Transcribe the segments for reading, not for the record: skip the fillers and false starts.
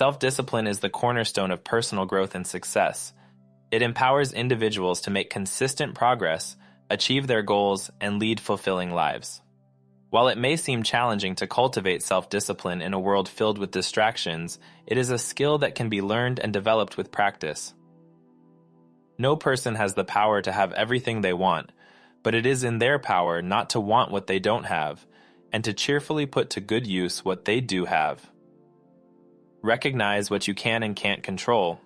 Self-discipline is the cornerstone of personal growth and success. It empowers individuals to make consistent progress, achieve their goals, and lead fulfilling lives. While it may seem challenging to cultivate self-discipline in a world filled with distractions, it is a skill that can be learned and developed with practice. No person has the power to have everything they want, but it is in their power not to want what they don't have, and to cheerfully put to good use what they do have. Recognize what you can and can't control.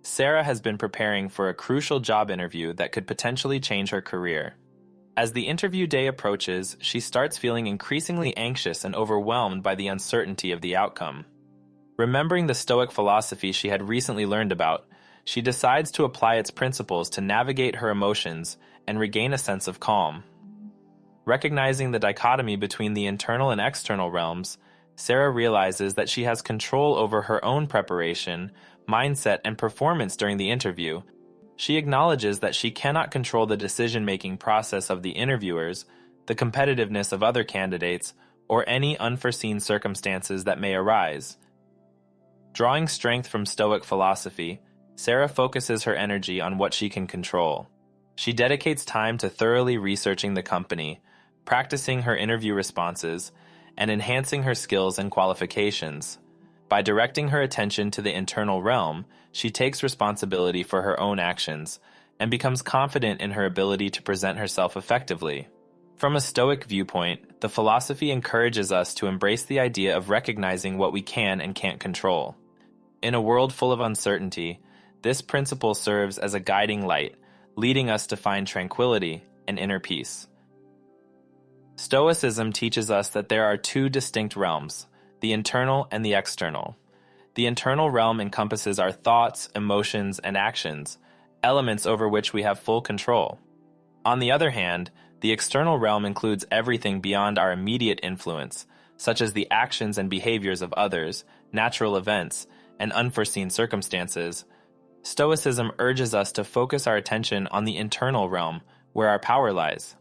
Sarah has been preparing for a crucial job interview that could potentially change her career. As the interview day approaches, she starts feeling increasingly anxious and overwhelmed by the uncertainty of the outcome. Remembering the Stoic philosophy she had recently learned about, she decides to apply its principles to navigate her emotions and regain a sense of calm. Recognizing the dichotomy between the internal and external realms, Sarah realizes that she has control over her own preparation, mindset, and performance during the interview. She acknowledges that she cannot control the decision-making process of the interviewers, the competitiveness of other candidates, or any unforeseen circumstances that may arise. Drawing strength from Stoic philosophy, Sarah focuses her energy on what she can control. She dedicates time to thoroughly researching the company, practicing her interview responses, and enhancing her skills and qualifications. By directing her attention to the internal realm, she takes responsibility for her own actions and becomes confident in her ability to present herself effectively. From a Stoic viewpoint, the philosophy encourages us to embrace the idea of recognizing what we can and can't control. In a world full of uncertainty, this principle serves as a guiding light, leading us to find tranquility and inner peace. Stoicism teaches us that there are two distinct realms, the internal and the external. The internal realm encompasses our thoughts, emotions, and actions, elements over which we have full control. On the other hand, the external realm includes everything beyond our immediate influence, such as the actions and behaviors of others, natural events, and unforeseen circumstances. Stoicism urges us to focus our attention on the internal realm, where our power lies.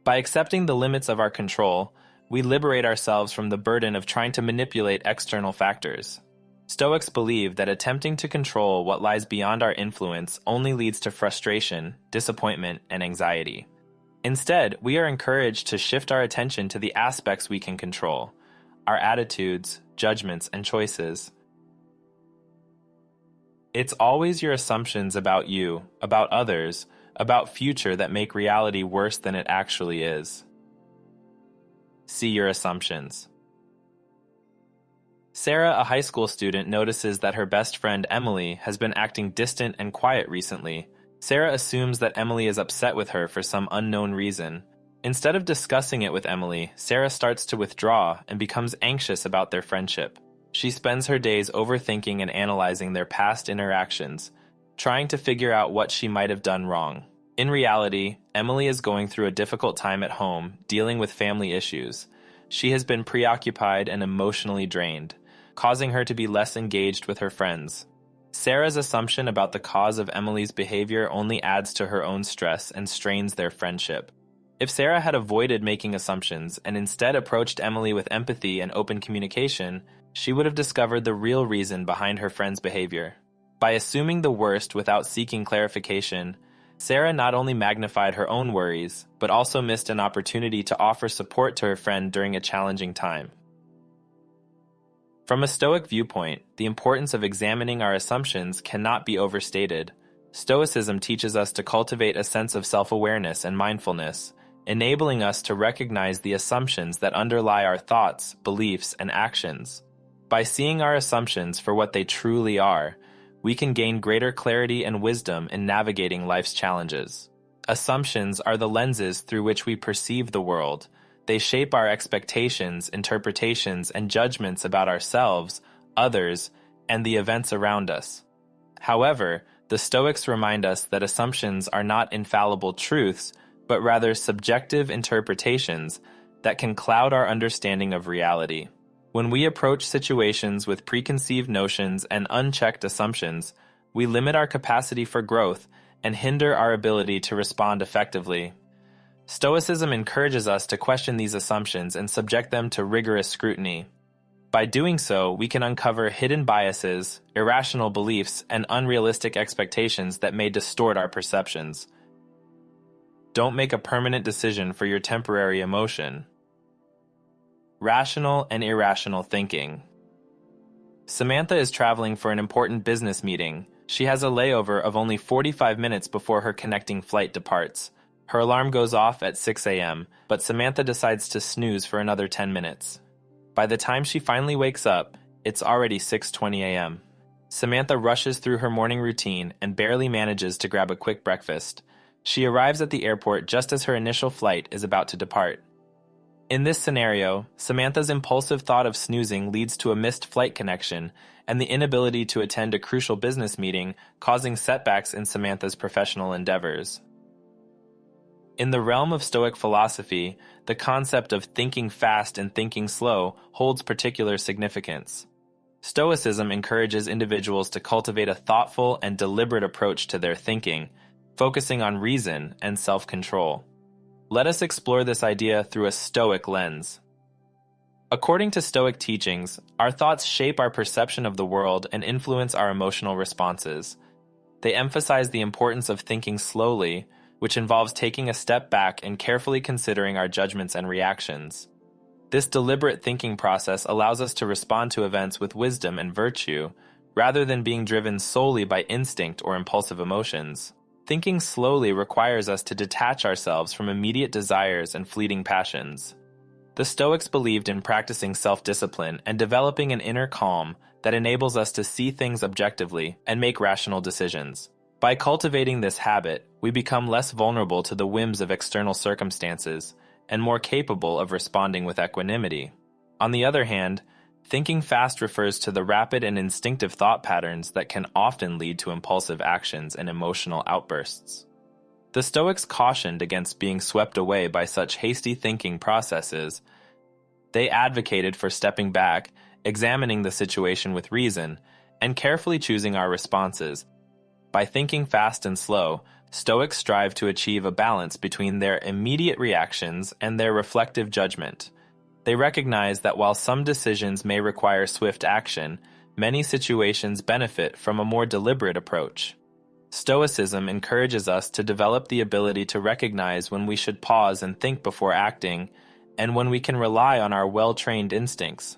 By accepting the limits of our control, we liberate ourselves from the burden of trying to manipulate external factors. Stoics believe that attempting to control what lies beyond our influence only leads to frustration, disappointment, and anxiety. Instead, we are encouraged to shift our attention to the aspects we can control, our attitudes, judgments, and choices. It's always your assumptions about you, about others, about future that make reality worse than it actually is. See your assumptions. Sarah, a high school student, notices that her best friend Emily has been acting distant and quiet recently. Sarah assumes that Emily is upset with her for some unknown reason. Instead of discussing it with Emily, Sarah starts to withdraw and becomes anxious about their friendship. She spends her days overthinking and analyzing their past interactions, trying to figure out what she might have done wrong. In reality, Emily is going through a difficult time at home, dealing with family issues. She has been preoccupied and emotionally drained, causing her to be less engaged with her friends. Sarah's assumption about the cause of Emily's behavior only adds to her own stress and strains their friendship. If Sarah had avoided making assumptions and instead approached Emily with empathy and open communication, she would have discovered the real reason behind her friend's behavior. By assuming the worst without seeking clarification, Sarah not only magnified her own worries, but also missed an opportunity to offer support to her friend during a challenging time. From a Stoic viewpoint, the importance of examining our assumptions cannot be overstated. Stoicism teaches us to cultivate a sense of self-awareness and mindfulness, enabling us to recognize the assumptions that underlie our thoughts, beliefs, and actions. By seeing our assumptions for what they truly are, we can gain greater clarity and wisdom in navigating life's challenges. Assumptions are the lenses through which we perceive the world. They shape our expectations, interpretations, and judgments about ourselves, others, and the events around us. However, the Stoics remind us that assumptions are not infallible truths, but rather subjective interpretations that can cloud our understanding of reality. When we approach situations with preconceived notions and unchecked assumptions, we limit our capacity for growth and hinder our ability to respond effectively. Stoicism encourages us to question these assumptions and subject them to rigorous scrutiny. By doing so, we can uncover hidden biases, irrational beliefs, and unrealistic expectations that may distort our perceptions. Don't make a permanent decision for your temporary emotion. Rational and irrational thinking. Samantha is traveling for an important business meeting. She has a layover of only 45 minutes before her connecting flight departs. Her alarm goes off at 6 a.m., but Samantha decides to snooze for another 10 minutes. By the time she finally wakes up, it's already 6:20 a.m. Samantha rushes through her morning routine and barely manages to grab a quick breakfast. She arrives at the airport just as her initial flight is about to depart. In this scenario, Samantha's impulsive thought of snoozing leads to a missed flight connection and the inability to attend a crucial business meeting, causing setbacks in Samantha's professional endeavors. In the realm of Stoic philosophy, the concept of thinking fast and thinking slow holds particular significance. Stoicism encourages individuals to cultivate a thoughtful and deliberate approach to their thinking, focusing on reason and self-control. Let us explore this idea through a Stoic lens. According to Stoic teachings, our thoughts shape our perception of the world and influence our emotional responses. They emphasize the importance of thinking slowly, which involves taking a step back and carefully considering our judgments and reactions. This deliberate thinking process allows us to respond to events with wisdom and virtue, rather than being driven solely by instinct or impulsive emotions. Thinking slowly requires us to detach ourselves from immediate desires and fleeting passions. The Stoics believed in practicing self-discipline and developing an inner calm that enables us to see things objectively and make rational decisions. By cultivating this habit, we become less vulnerable to the whims of external circumstances and more capable of responding with equanimity. On the other hand, thinking fast refers to the rapid and instinctive thought patterns that can often lead to impulsive actions and emotional outbursts. The Stoics cautioned against being swept away by such hasty thinking processes. They advocated for stepping back, examining the situation with reason, and carefully choosing our responses. By thinking fast and slow, Stoics strive to achieve a balance between their immediate reactions and their reflective judgment. They recognize that while some decisions may require swift action, many situations benefit from a more deliberate approach. Stoicism encourages us to develop the ability to recognize when we should pause and think before acting, and when we can rely on our well-trained instincts.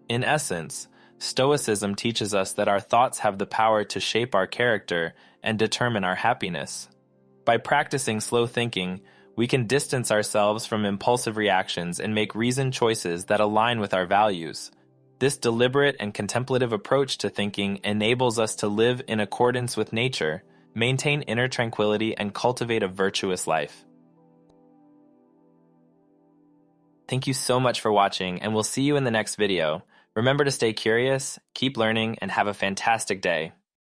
In essence, Stoicism teaches us that our thoughts have the power to shape our character and determine our happiness. By practicing slow thinking, we can distance ourselves from impulsive reactions and make reasoned choices that align with our values. This deliberate and contemplative approach to thinking enables us to live in accordance with nature, maintain inner tranquility, and cultivate a virtuous life. Thank you so much for watching, and we'll see you in the next video. Remember to stay curious, keep learning, and have a fantastic day.